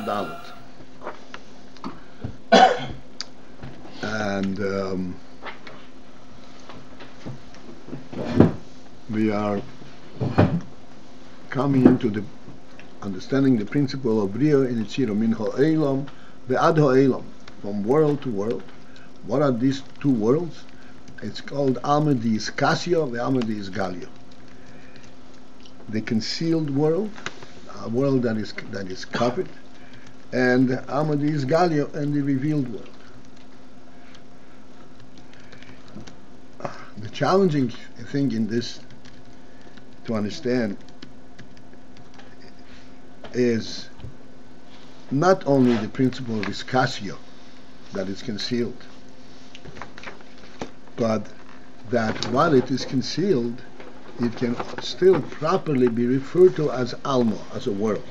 Dalet. And we are coming into the understanding the principle of Bria in Yitzira min ha-olam ve'ad ha-olam, from world to world. What are these two worlds? It's called Alma Diis Kasya ve'Alma Diis Galya. The concealed world, a world that is covered, and Alma Diis Galya, and the revealed world. The challenging thing in this to understand is not only the principle of iskasya, that is concealed, but that while it is concealed, it can still properly be referred to as Alma, as a world.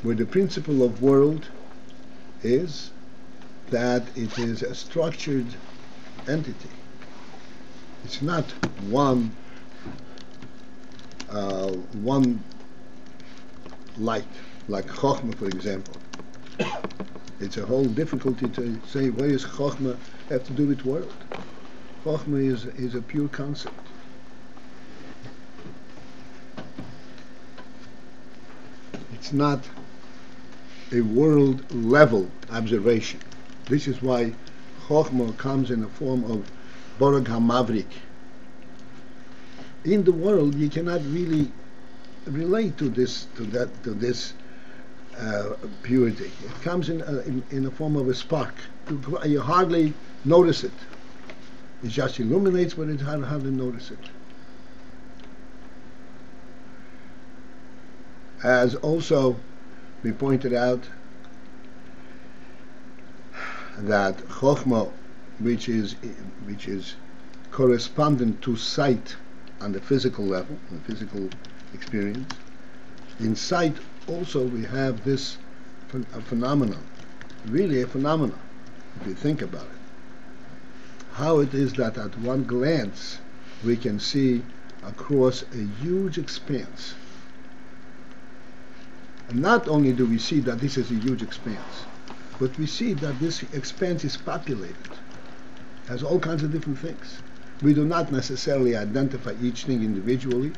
Where the principle of world is that it is a structured entity. It's not one light, like Chochmah, for example. It's a whole difficulty to say, what does Chochmah have to do with world? Chochmah is a pure concept. It's not a world level observation. This is why Chochmah comes in the form of Borag HaMavrik. In the world, you cannot really relate to this purity. It comes in the form of a spark. You hardly notice it. It just illuminates, but it hardly notice it. As also we pointed out, that Chochmah, which is correspondent to sight on the physical level, the physical experience, in sight also we have this phenomenon, really a phenomenon, if you think about it. How it is that at one glance we can see across a huge expanse. And not only do we see that this is a huge expanse, but we see that this expanse is populated, has all kinds of different things. We do not necessarily identify each thing individually,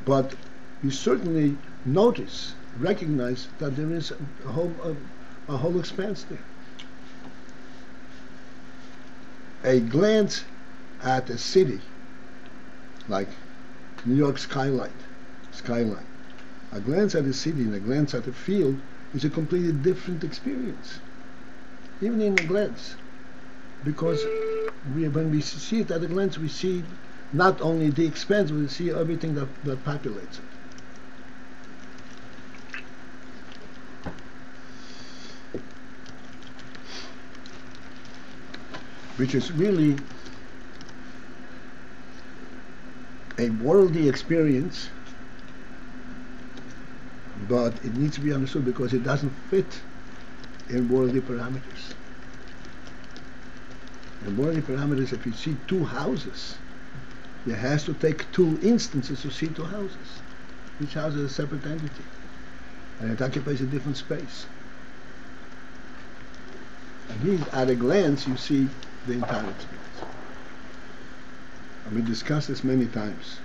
but we certainly notice, recognize that there is a whole expanse there. A glance at a city, like New York skyline, a glance at a city and a glance at a field is a completely different experience, even in a glance, because when we see it at a glance, we see not only the expanse, we see everything that populates it. Which is really a worldly experience, but it needs to be understood because it doesn't fit in worldly parameters. In worldly parameters, if you see two houses, you have to take two instances to see two houses. Each house is a separate entity, and it occupies a different space. And here, at a glance, you see the entire experience. And we discussed this many times.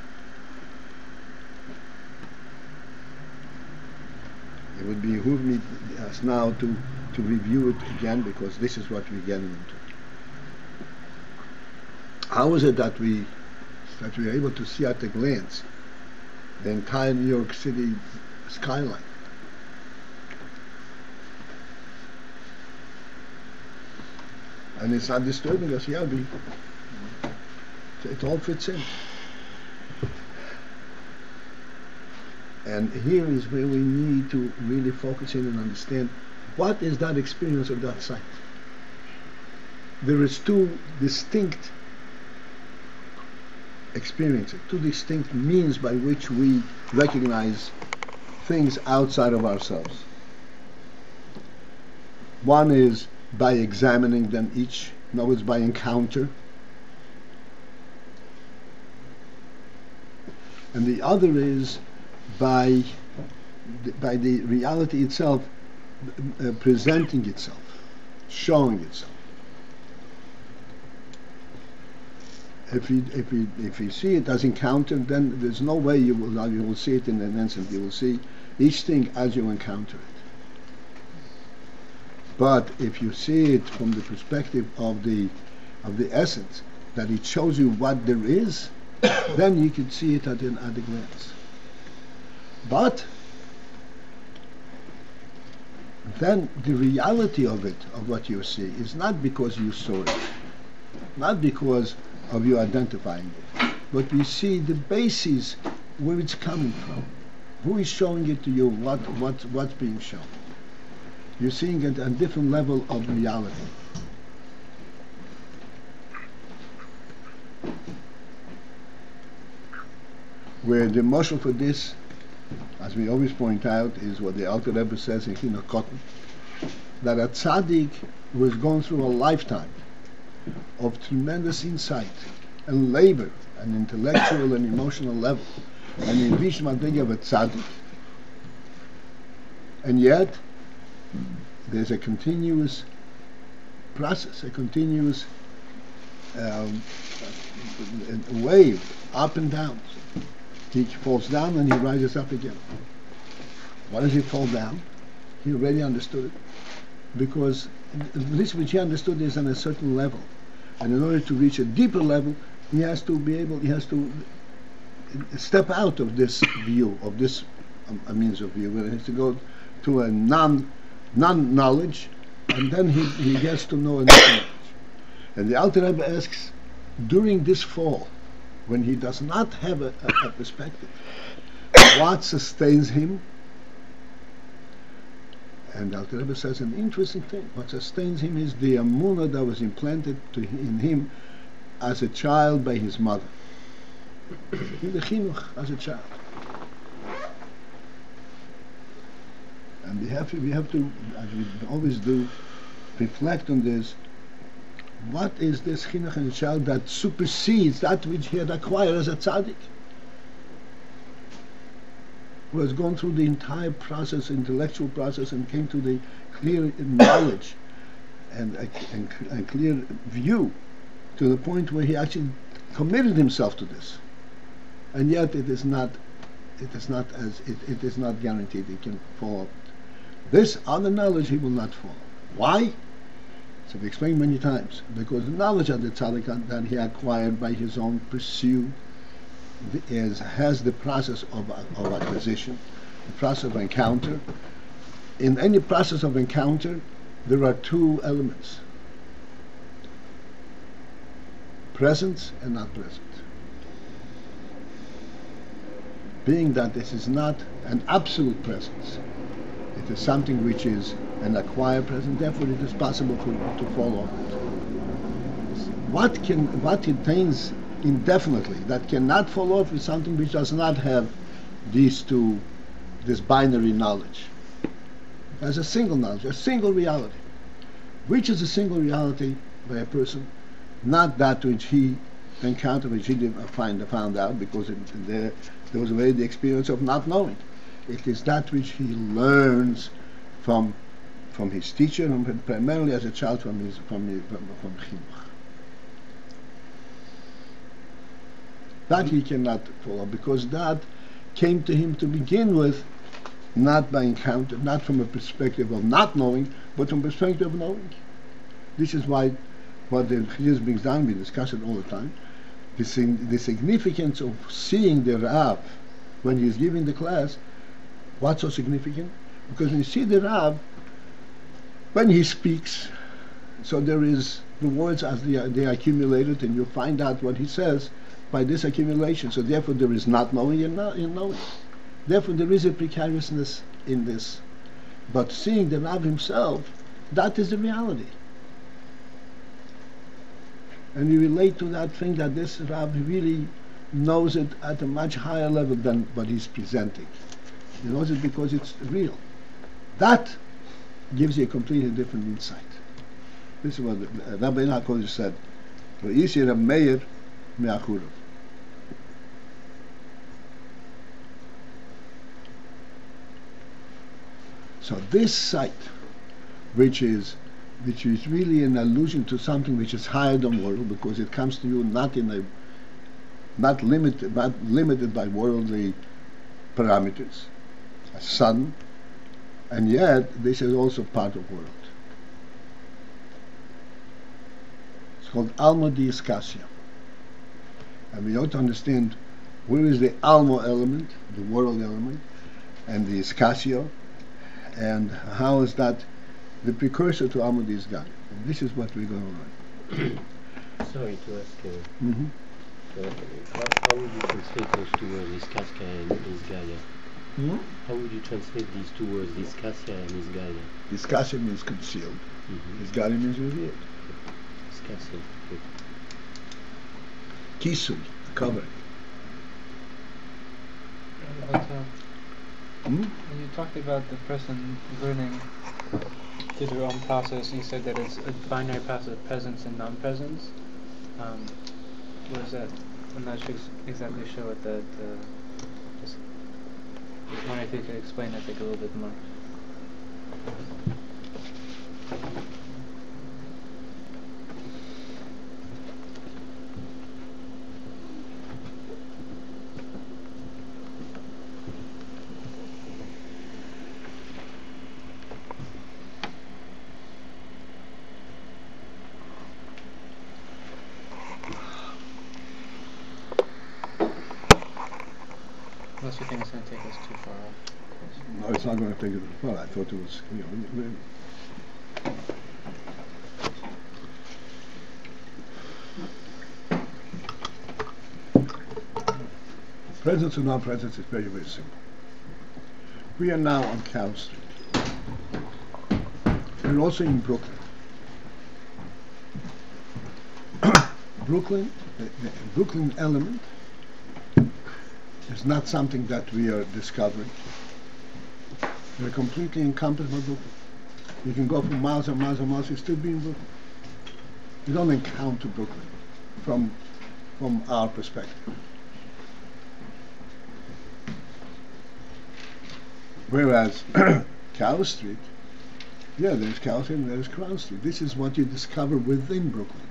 It would behoove us now to review it again, because this is what we're getting into. How is it that we are able to see at a glance the entire New York City skyline? And it's not disturbing us. Yeah, it all fits in. And here is where we need to really focus in and understand what is that experience of that sight. There is two distinct experiences, two distinct means by which we recognize things outside of ourselves. One is by examining them each, in other words, by encounter. And the other is by by the reality itself presenting itself, showing itself. If you see it as encounter, then there's no way you will see it in an instant. You will see each thing as you encounter it. But if you see it from the perspective of the essence, that it shows you what there is, then you can see it at a glance. But then the reality of it, of what you see, is not because you saw it, not because of you identifying it, but we see the basis where it's coming from, who is showing it to you, what's being shown. You're seeing it at a different level of reality. Where the mashal for this, as we always point out, is what the Alter Rebbe says in Chinuch Kotten, that a tzaddik was going through a lifetime of tremendous insight and labor and intellectual and emotional level, and he reached madriga of a tzaddik, and yet there's a continuous process, a continuous wave, up and down. He falls down and he rises up again. Why does he fall down? He already understood it. Because this which he understood is on a certain level. And in order to reach a deeper level, he has to step out of this view, of this means of view, where he has to go to a non-knowledge, and then he gets to know another knowledge. And the Alter Rebbe asks, during this fall, when he does not have a perspective, what sustains him? And Alter Rebbe says an interesting thing. What sustains him is the emunah that was implanted in him as a child by his mother. In the chinuch as a child. And we have to, as we always do, reflect on this. What is this chinuch in a child that supersedes that which he had acquired as a tzaddik? Who has gone through the entire process, intellectual process, and came to the clear knowledge and a clear view to the point where he actually committed himself to this. And yet it is not guaranteed he can fall. This other knowledge he will not fall. Why? So we explained many times, because the knowledge of the tzaddik that he acquired by his own pursuit has the process of acquisition, the process of encounter. In any process of encounter, there are two elements: presence and not present. Being that this is not an absolute presence, it is something which is an acquired presence, therefore it is possible for you to fall off it. What contains indefinitely, that cannot fall off, is something which does not have this binary knowledge. It has a single knowledge, a single reality. Which is a single reality by a person? Not that which he encountered, which he found out, because there was already the experience of not knowing. It is that which he learns from his teacher, and primarily as a child from chinuch. That he cannot follow, because that came to him to begin with, not by encounter, not from a perspective of not knowing, but from a perspective of knowing. This is why what the Chassidus brings down, we discuss it all the time, the significance of seeing the Rav when he is giving the class. What's so significant? Because when you see the Rav, when he speaks, so there is the words as they are accumulated, and you find out what he says by this accumulation. So therefore there is not knowing and knowing. Therefore there is a precariousness in this. But seeing the Rav himself, that is the reality. And we relate to that thing that this Rav really knows it at a much higher level than what he's presenting. He knows it because it's real. That gives you a completely different insight. This is what Rabbi HaKodesh said. V'yisi Reb Meir me'achurav. So this sight, which is really an allusion to something which is higher than world, because it comes to you not limited by worldly parameters, a sun, and yet this is also part of world. It's called Alma di Iskasia. And we ought to understand where is the Alma element, the world element, and the Iskasio, and how is that the precursor to Alma di Iskasia. And this is what we're going to learn. Sorry to ask you. How would you translate those two words, Iskasia and Isgaia? How would you translate these two words, Iskasia and Isgaia? Iskasia means concealed. Isgaia means revealed. Iskasia. Kisui, covering. When you talked about the person learning through their own process, you said that it's a binary process of presence and non-presence. What is that? I'm not exactly sure what that. Just wondering if you could explain that a little bit more. Unless you think it's going to take us too far off. No, it's not going to take it too far. I thought it was, presence or non-presence is very, very simple. We are now on Cow Street. We're also in Brooklyn. Brooklyn, the Brooklyn element is not something that we are discovering. We're completely encompassed by Brooklyn. You can go for miles and miles and miles, you still be in Brooklyn. You don't encounter Brooklyn from our perspective. Whereas Cow Street, yeah, there's Cow Street and there's Crown Street. This is what you discover within Brooklyn.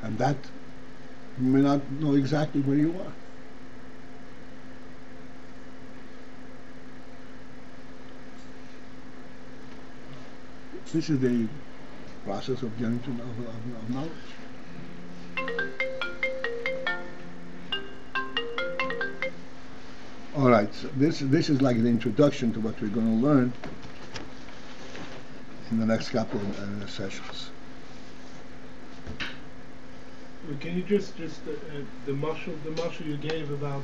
And that you may not know exactly where you are. This is the process of getting to know of knowledge. All right, so this is like an introduction to what we're going to learn in the next couple of sessions. Can you just the marshal you gave about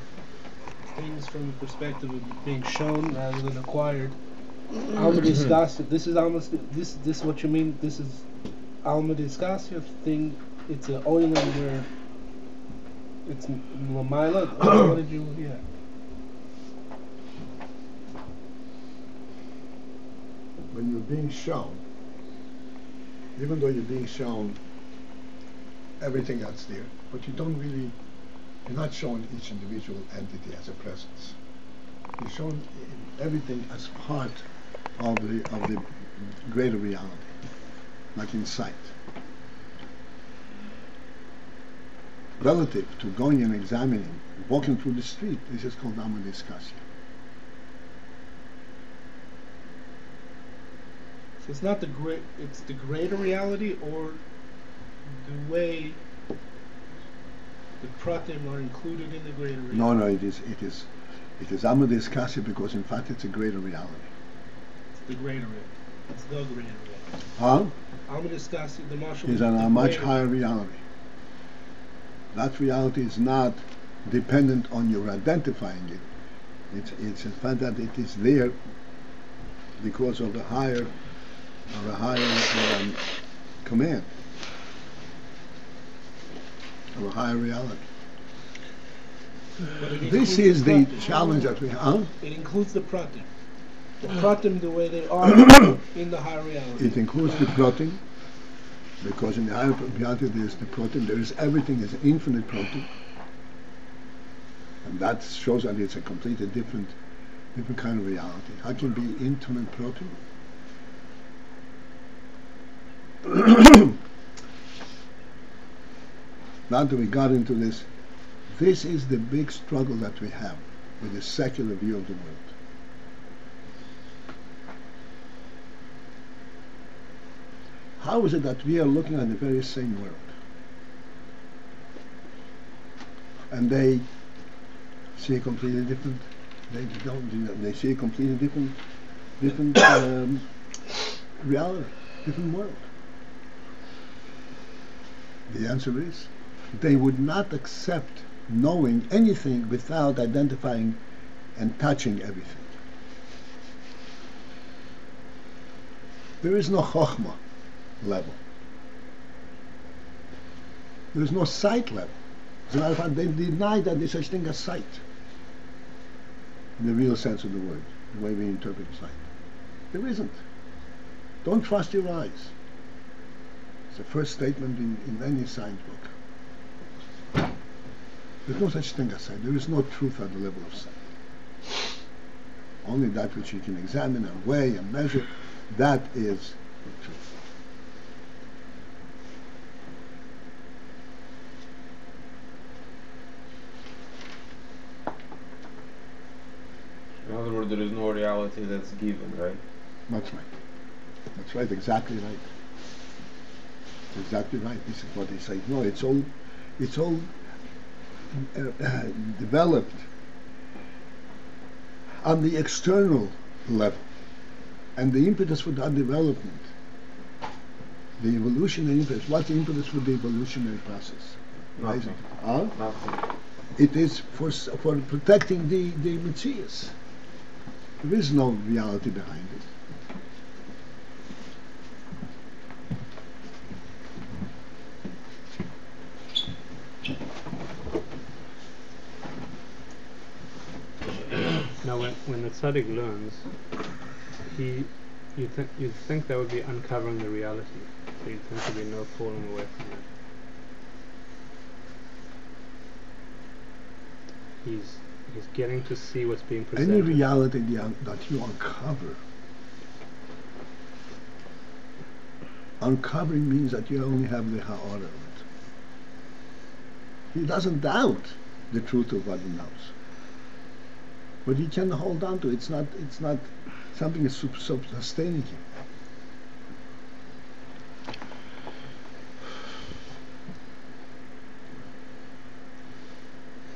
things from the perspective of being shown rather than acquired? Alma discussed. This is almost this is what you mean. This is Alma discussed thing. It's an oil where it's Lamaila. What did you? Yeah. When you're being shown, even though you're being shown everything that's there, but you're not showing each individual entity as a presence. You're showing everything as part of the greater reality, like in sight. Relative to going and examining, walking through the street, this is called Alma discussion. So it's not it's the greater reality, or the way the pratim are included in the greater reality. No, it is Alma discussion because in fact it's a greater reality. It's the greater reality. It's the greater reality. Huh? Alma discussion, the marshal Is a much higher reality. That reality is not dependent on your identifying it. It's a fact that it is there because of a higher command, of a higher reality. This is the challenge that we have. It includes the pratim. The pratim, the way they are in the higher reality. It includes the pratim, because in the higher reality there is the pratim. There is everything is infinite pratim, and that shows that it's a completely different different kind of reality. How can be inton and proton? Now that we got into this, this is the big struggle that we have with the secular view of the world. How is it that we are looking at the very same world? And they see a completely different, they see a completely different reality, different world. The answer is, they would not accept knowing anything without identifying and touching everything. There is no Chochmah level. There is no sight level. As a matter of fact, they deny that there's such thing as sight, in the real sense of the word, the way we interpret sight. There isn't. Don't trust your eyes. It's the first statement in any science book. There's no such thing as sight. There is no truth at the level of sight. Only that which you can examine and weigh and measure, that is truth. In other words, there is no reality that's given, right? That's right. That's right, exactly right. Exactly right. This is what they say. No, it's all developed on the external level, and the impetus for that development, the evolutionary impetus. What's the impetus for the evolutionary process? Nothing. Nothing. It is for protecting the Metzius. There is no reality behind it. Now, when the tzaddik learns, you'd think that would be uncovering the reality. So you'd think there'd be no falling away from it. He's getting to see what's being presented. Any reality that you uncover, uncovering means that you only have the ha-olamot. He doesn't doubt the truth of what he knows, but he can hold on to it. It's not something that's sustaining him.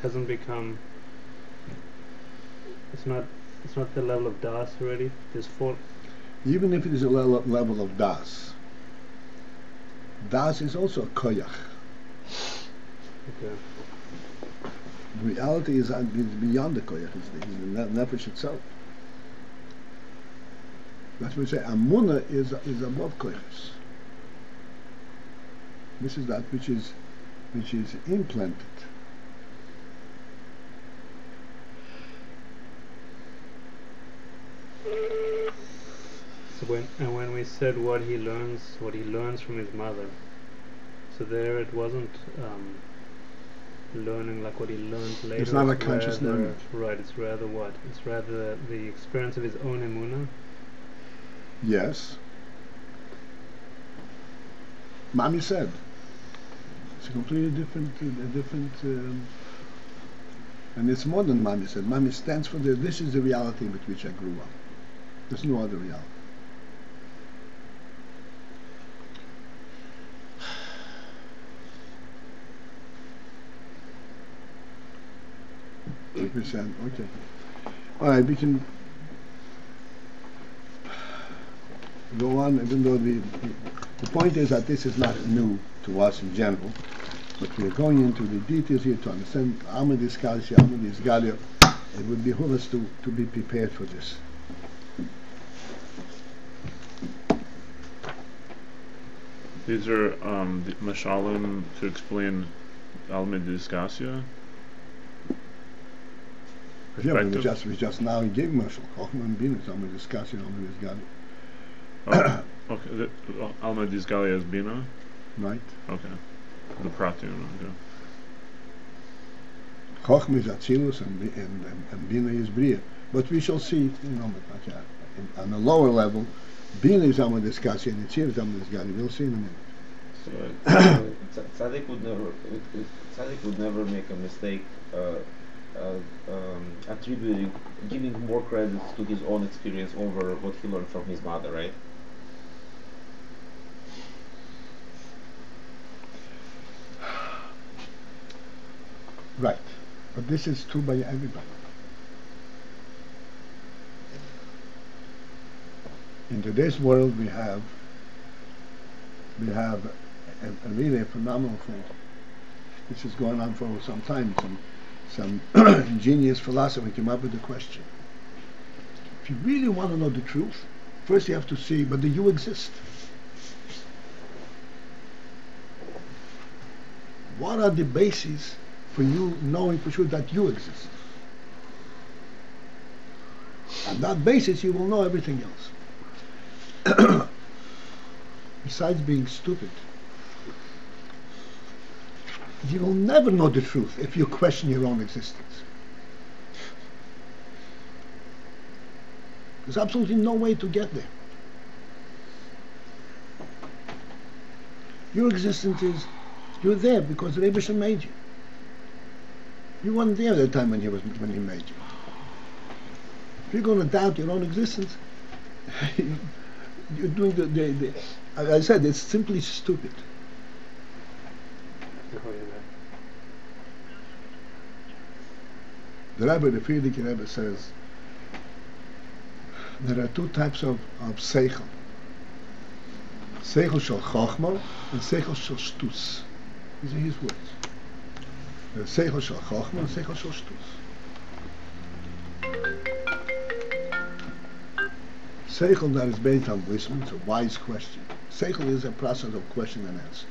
Hasn't become. It's not the level of das already. There's four. Even if it is a level of das, das is also a koyach. Okay. Reality is beyond the koyach. It's the nefesh itself. That's what we say. Amunah is above koyachs. This is that which is implanted. So when we said what he learns from his mother, so there it wasn't learning like what he learned later. It's not a conscious learning. Right, it's rather what? It's rather the experience of his own emunah. Yes. Mami said it's a completely different, and it's more than Mami said. Mami stands for this is the reality with which I grew up. There's no other reality. Okay. All right, we can go on, even though the point is that this is not new to us in general, but we are going into the details here to understand Alma Discalcia, Alma Disgalia. It would behoove us to be prepared for this. These are the mashalim to explain Alma Discalcia. Yeah, we just now gave Mashal. Chochmah and Bina, Alma Discalcia, Alma Disgalia. Okay, Alma Disgalia is Bina? Right. Okay. The Pratyun, okay. Chochmah is Atzilus and Bina is Bria. But we shall see, on a lower level, Bina is Amad Iskasi and Yitzir is Amad Iskali. We'll see in a minute. So tzaddik would never make a mistake attributing, giving more credit to his own experience over what he learned from his mother, right? Right. But this is true by everybody. In today's world we have a really phenomenal thing. This is going on for some time. Some ingenious philosopher came up with the question. If you really want to know the truth, first you have to see whether you exist. What are the bases for you knowing for sure that you exist? On that basis you will know everything else. Besides being stupid, you will never know the truth if you question your own existence. There's absolutely no way to get there. Your existence is, you're there because the Rebbe made you. You weren't there at the time when he made you. If you're going to doubt your own existence, you're doing as I said, it's simply stupid. The Frierdiker Rebbe says there are two types of seichel. Seichel shel Chochmah and seichel shel Shtus. These are his words. There's seichel shel Chochmah and seichel shel Shtus. Seichel that is based on wisdom, it's a wise question. Seichel is a process of question and answer.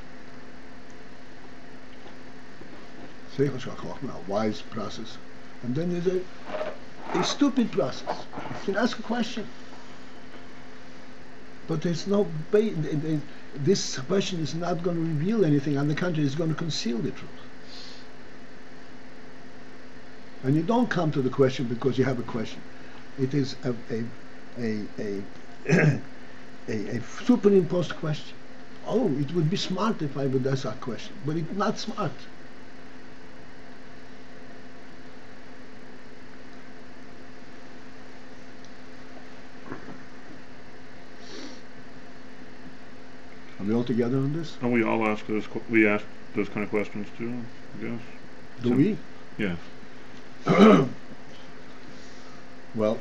Seichel shel Chochmah, a wise process. And then there's a stupid process. You can ask a question, but there's no this question is not going to reveal anything. On the contrary, it's going to conceal the truth. And you don't come to the question because you have a question. It is a superimposed question. Oh, it would be smart if I would ask that question, but it's not smart. Are we all together on this? And we all ask those. We ask those kind of questions too, I guess. Do we? Yeah. Well,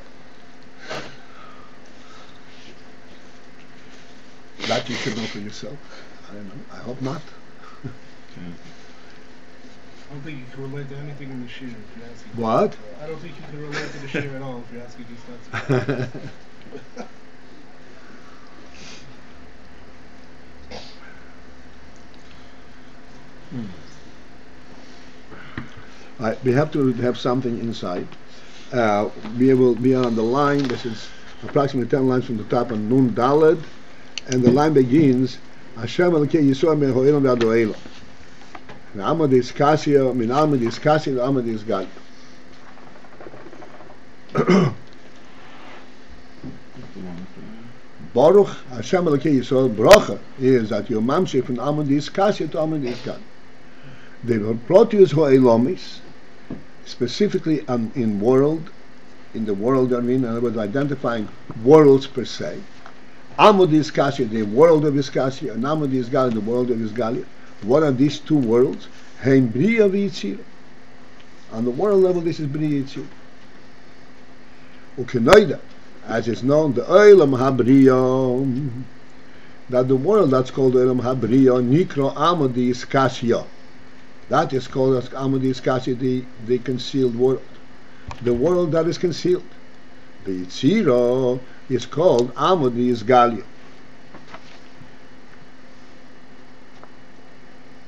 that you should know for yourself. I don't know. I hope not. Okay. I don't think you can relate to anything in the shir if you're asking. What? I don't think you can relate to the shir at all if you're asking these types of questions. We have to have something inside. We will be on the line. This is approximately 10 lines from the top on Nun Daled, and the line begins Hashem Elokei Yisrael min ha'olam v'ad ha'olam. Min alma diskasya l'alma disgal. Baruch Hashem Elokei Yisrael. Bracha is that you mamshech from alma diskasya to alma disgal. The proteus ha'olamis, specifically in the world, in other words, identifying worlds per se. Amud Iskasya, the world of Iskasya, and Amud Isgalia, the world of Isgalia. What are these two worlds? Hein Bria v'Yitzira. On the world level, this is Bria Yitzira. Ukenoida, as is known, the Olam HaBriya, that the world that's called the Olam HaBriya, Nikro Amud Iskasya. That is called as Amud Iskasya, the concealed world. The world that is concealed. The Yitzira is called Amud Isgalia.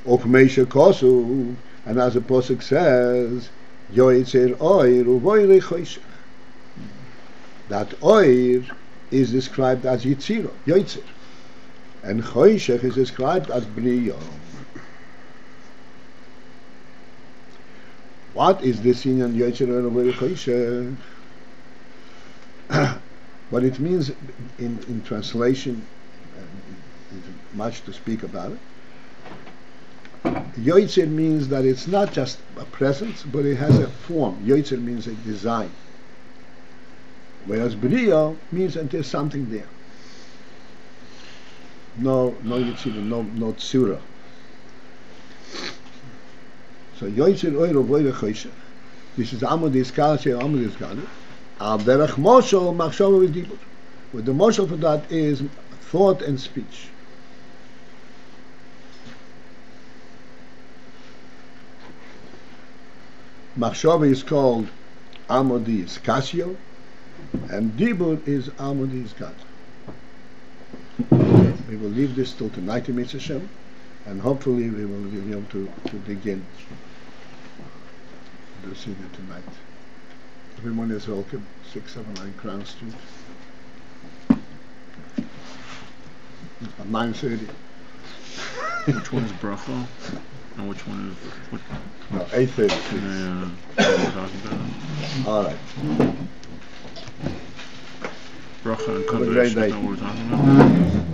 Opmeisha Kosu, and as the Pasuk says, Yoitzer Oir Uvoire Choshech. That Oir is described as Yitzira, Yoitzer, and Choshech is described as Briya. What is this in Yoitzer Oir Uvoire Choshech? What it means in translation, much to speak about it. Yoitzer means that it's not just a presence, but it has a form. Yoitzer means a design. Whereas Brio means that there's something there. No Yitzira, no Tzura. So Yoitzer Oiro Voire Choshech. This is Amud Iskal, Amud Iskal. Al Derech Moshel Machshava V'Dibur. But the moshel for that is thought and speech. Machshava is called Amudi Iskasio, and Dibur is Amudi Iskal. We will leave this till tonight in Mitzvah Shem, and hopefully we will be able to begin the senior tonight. Everyone is welcome. 679 Crown Street. At 9:30. Which one is bracha? And which one is what? No, 8:30. What we're talking about? All right. Bracha and Have a great Kaddish. day. Is that what we're talking about?